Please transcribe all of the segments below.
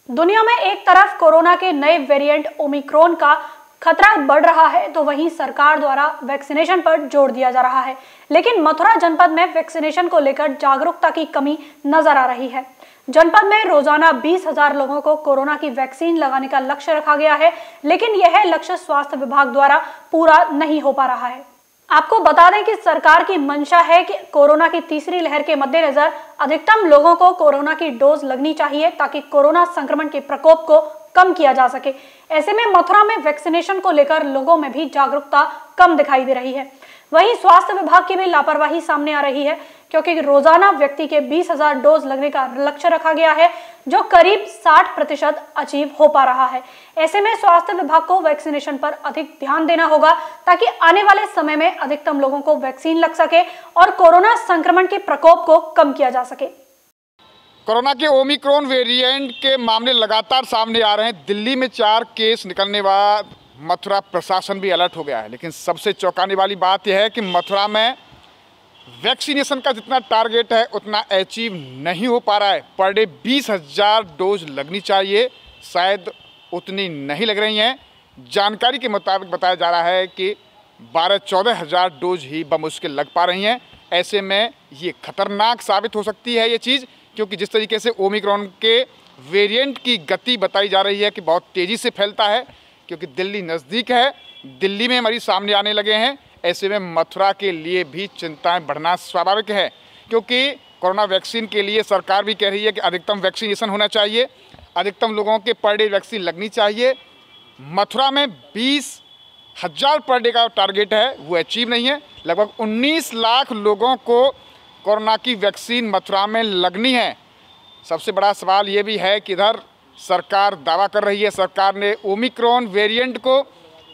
दुनिया में एक तरफ कोरोना के नए वेरिएंट ओमिक्रॉन का खतरा बढ़ रहा है, तो वहीं सरकार द्वारा वैक्सीनेशन पर जोर दिया जा रहा है। लेकिन मथुरा जनपद में वैक्सीनेशन को लेकर जागरूकता की कमी नजर आ रही है। जनपद में रोजाना 20,000 लोगों को कोरोना की वैक्सीन लगाने का लक्ष्य रखा गया है, लेकिन यह लक्ष्य स्वास्थ्य विभाग द्वारा पूरा नहीं हो पा रहा है। आपको बता दें कि सरकार की मंशा है कि कोरोना की तीसरी लहर के मद्देनजर अधिकतम लोगों को कोरोना की डोज लगनी चाहिए, ताकि कोरोना संक्रमण के प्रकोप को कम किया जा सके। ऐसे में मथुरा में वैक्सीनेशन को लेकर लोगों में भी जागरूकता कम दिखाई दे रही है। वहीं स्वास्थ्य विभाग की भी लापरवाही सामने आ रही है, क्योंकि रोजाना व्यक्ति के 20,000 डोज लगने का लक्ष्य रखा गया है, जो करीब 60% अचीव हो पा रहा है। ऐसे में स्वास्थ्य विभाग को वैक्सीनेशन पर अधिक ध्यान देना होगा, ताकि आने वाले समय में अधिकतम लोगों को वैक्सीन लग सके और कोरोना संक्रमण के प्रकोप को कम किया जा सके। कोरोना के ओमिक्रॉन वेरिएंट के मामले लगातार सामने आ रहे हैं। दिल्ली में 4 केस निकलने बाद मथुरा प्रशासन भी अलर्ट हो गया है। लेकिन सबसे चौंकाने वाली बात यह है कि मथुरा में वैक्सीनेशन का जितना टारगेट है उतना अचीव नहीं हो पा रहा है। पर डे 20,000 डोज लगनी चाहिए, शायद उतनी नहीं लग रही हैं। जानकारी के मुताबिक बताया जा रहा है कि 12-14 हज़ार डोज ही बमुश्किल लग पा रही हैं। ऐसे में ये खतरनाक साबित हो सकती है ये चीज़, क्योंकि जिस तरीके से ओमिक्रॉन के वेरिएंट की गति बताई जा रही है कि बहुत तेज़ी से फैलता है, क्योंकि दिल्ली नज़दीक है, दिल्ली में मरीज सामने आने लगे हैं। ऐसे में मथुरा के लिए भी चिंताएं बढ़ना स्वाभाविक है, क्योंकि कोरोना वैक्सीन के लिए सरकार भी कह रही है कि अधिकतम वैक्सीनेशन होना चाहिए, अधिकतम लोगों के पर डे वैक्सीन लगनी चाहिए। मथुरा में 20,000 पर डे का टारगेट है, वो अचीव नहीं है। लगभग 19 लाख लोगों को कोरोना की वैक्सीन मथुरा में लगनी है। सबसे बड़ा सवाल ये भी है कि इधर सरकार दावा कर रही है, सरकार ने ओमिक्रॉन वेरिएंट को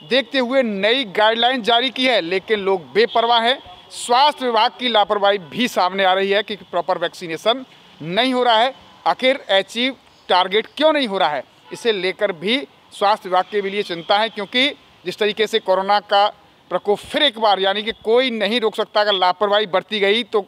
देखते हुए नई गाइडलाइन जारी की है, लेकिन लोग बेपरवाह हैं। स्वास्थ्य विभाग की लापरवाही भी सामने आ रही है कि प्रॉपर वैक्सीनेशन नहीं हो रहा है। आखिर अचीव टारगेट क्यों नहीं हो रहा है, इसे लेकर भी स्वास्थ्य विभाग के लिए चिंता है, क्योंकि जिस तरीके से कोरोना का प्रकोप फिर एक बार, यानी कि कोई नहीं रोक सकता। अगर लापरवाही बरती गई तो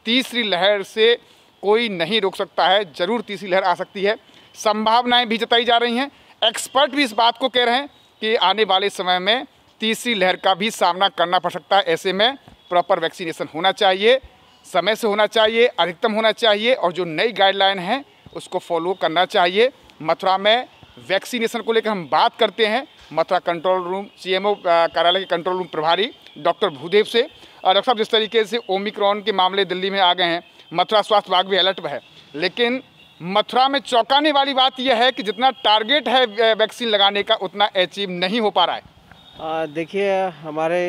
तीसरी लहर से कोई नहीं रोक सकता है, ज़रूर तीसरी लहर आ सकती है। संभावनाएं भी जताई जा रही हैं। एक्सपर्ट भी इस बात को कह रहे हैं कि आने वाले समय में तीसरी लहर का भी सामना करना पड़ सकता है। ऐसे में प्रॉपर वैक्सीनेशन होना चाहिए, समय से होना चाहिए, अधिकतम होना चाहिए, और जो नई गाइडलाइन है उसको फॉलो करना चाहिए। मथुरा में वैक्सीनेशन को लेकर हम बात करते हैं मथुरा कंट्रोल रूम CMO कार्यालय के कंट्रोल रूम प्रभारी डॉक्टर भूदेव से। और डॉक्टर साहब, जिस तरीके से ओमिक्रॉन के मामले दिल्ली में आ गए हैं, मथुरा स्वास्थ्य विभाग भी अलर्ट है, लेकिन मथुरा में चौंकाने वाली बात यह है कि जितना टारगेट है वैक्सीन लगाने का उतना अचीव नहीं हो पा रहा है। देखिए, हमारे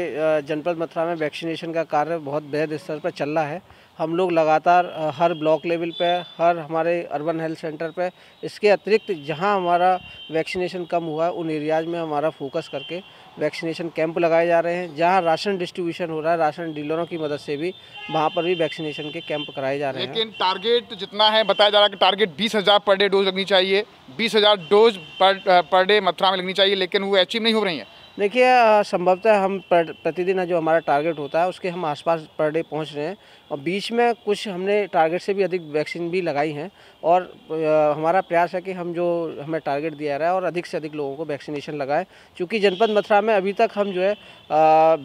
जनपद मथुरा में वैक्सीनेशन का कार्य बहुत बेहद स्तर पर चल रहा है। हम लोग लगातार हर ब्लॉक लेवल पे, हर हमारे अर्बन हेल्थ सेंटर पे, इसके अतिरिक्त जहां हमारा वैक्सीनेशन कम हुआ है उन एरियाज़ में हमारा फोकस करके वैक्सीनेशन कैंप लगाए जा रहे हैं। जहां राशन डिस्ट्रीब्यूशन हो रहा है, राशन डीलरों की मदद से भी वहां पर भी वैक्सीनेशन के कैंप कराए जा रहे हैं। लेकिन टारगेट जितना है, बताया जा रहा है कि टारगेट 20,000 पर डे डोज लगनी चाहिए, 20,000 डोज पर डे मथुरा में लगनी चाहिए, लेकिन वो अचीव नहीं हो रही है। देखिए, संभवतः हम प्रतिदिन जो हमारा टारगेट होता है उसके हम आसपास पर डे पहुंच रहे हैं, और बीच में कुछ हमने टारगेट से भी अधिक वैक्सीन भी लगाई हैं। और हमारा प्रयास है कि हम जो हमें टारगेट दिया रहा है और अधिक से अधिक लोगों को वैक्सीनेशन लगाएं, क्योंकि जनपद मथुरा में अभी तक हम जो है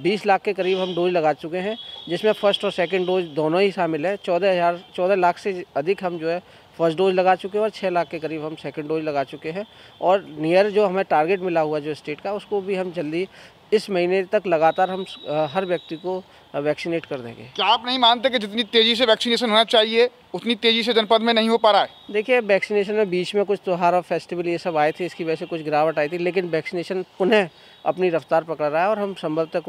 20 लाख के करीब हम डोज लगा चुके हैं, जिसमें फर्स्ट और सेकेंड डोज दोनों ही शामिल है। 14 लाख से अधिक हम जो है फर्स्ट डोज लगा चुके हैं और 6 लाख के करीब हम सेकंड डोज लगा चुके हैं। और नियर जो हमें टारगेट मिला हुआ जो स्टेट का, उसको भी हम जल्दी इस महीने तक लगातार हम हर व्यक्ति को वैक्सीनेट कर देंगे। क्या आप नहीं मानते कि जितनी तेज़ी से वैक्सीनेशन होना चाहिए उतनी तेज़ी से जनपद में नहीं हो पा रहा है? देखिए, वैक्सीनेशन में बीच में कुछ त्यौहार और फेस्टिवल ये सब आए थे, इसकी वजह से कुछ गिरावट आई थी, लेकिन वैक्सीनेशन पुनः अपनी रफ्तार पकड़ रहा है और हम संभवतः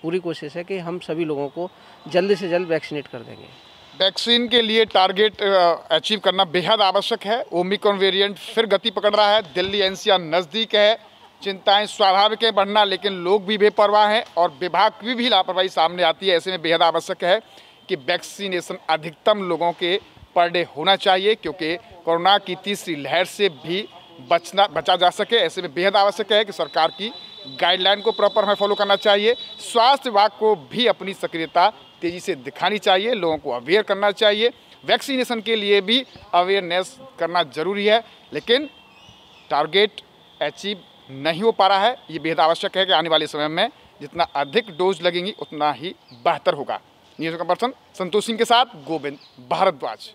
पूरी कोशिश है कि हम सभी लोगों को जल्द से जल्द वैक्सीनेट कर देंगे। वैक्सीन के लिए टारगेट अचीव करना बेहद आवश्यक है। ओमिक्रॉन वेरिएंट फिर गति पकड़ रहा है, दिल्ली NCR नज़दीक है, चिंताएं स्वाभाविक है बढ़ना, लेकिन लोग भी बेपरवाह हैं और विभाग की भी लापरवाही सामने आती है। ऐसे में बेहद आवश्यक है कि वैक्सीनेशन अधिकतम लोगों के पर डे होना चाहिए, क्योंकि कोरोना की तीसरी लहर से भी बचा जा सके। ऐसे में बेहद आवश्यक है कि सरकार की गाइडलाइन को प्रॉपर हमें फॉलो करना चाहिए। स्वास्थ्य विभाग को भी अपनी सक्रियता तेज़ी से दिखानी चाहिए, लोगों को अवेयर करना चाहिए। वैक्सीनेशन के लिए भी अवेयरनेस करना ज़रूरी है, लेकिन टारगेट अचीव नहीं हो पा रहा है। ये बेहद आवश्यक है कि आने वाले समय में जितना अधिक डोज लगेंगी उतना ही बेहतर होगा। न्यूज़ पर्सन संतोष सिंह के साथ गोविंद भारद्वाज।